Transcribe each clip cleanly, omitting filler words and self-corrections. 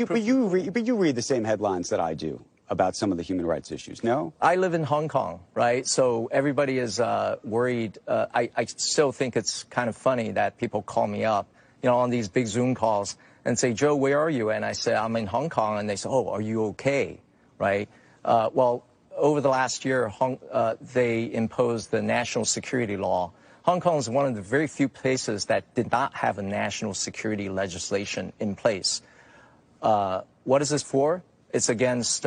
But you read the same headlines that I do about some of the human rights issues, no? I live in Hong Kong, right? So everybody is worried. I still think it's kind of funny that people call me up, on these big Zoom calls and say, Joe, where are you? And I say, I'm in Hong Kong. And they say, oh, are you okay, right? Well, over the last year, they imposed the national security law. Hong Kong is one of the very few places that did not have a national security legislation in place. What is this for? It's against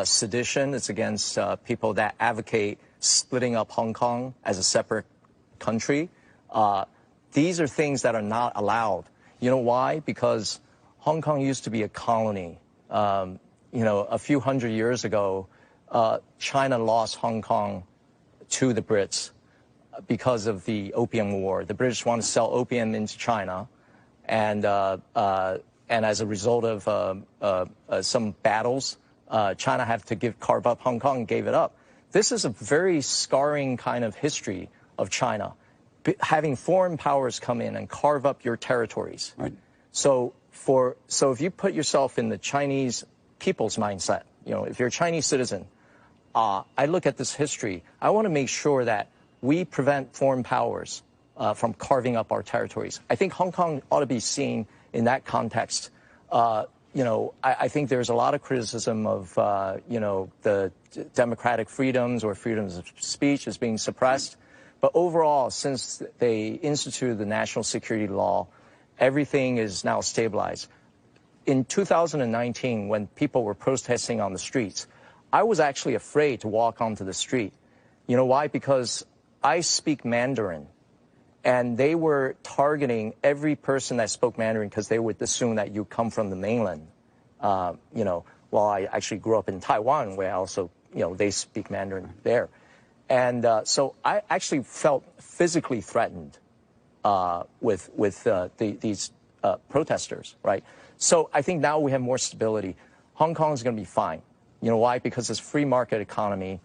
sedition. It's against people that advocate splitting up Hong Kong as a separate country. These are things that are not allowed. You know why? Because Hong Kong used to be a colony. A few hundred years ago, China lost Hong Kong to the Brits because of the Opium War. The British want to sell opium into China, and as a result of some battles, China had to carve up Hong Kong and gave it up. This is a very scarring kind of history of China, having foreign powers come in and carve up your territories. Right. So if you put yourself in the Chinese people's mindset, if you're a Chinese citizen, I look at this history. I want to make sure that we prevent foreign powers from carving up our territories. I think Hong Kong ought to be seen in that context. I think there's a lot of criticism of, the democratic freedoms or freedoms of speech is being suppressed. But overall, since they instituted the national security law, everything is now stabilized. In 2019, when people were protesting on the streets, I was actually afraid to walk onto the street. You know why? Because I speak Mandarin. And they were targeting every person that spoke Mandarin because they would assume that you come from the mainland. I actually grew up in Taiwan, where also, they speak Mandarin there. And so I actually felt physically threatened with these protesters, right? So I think now we have more stability. Hong Kong is going to be fine. You know why? Because it's a free market economy.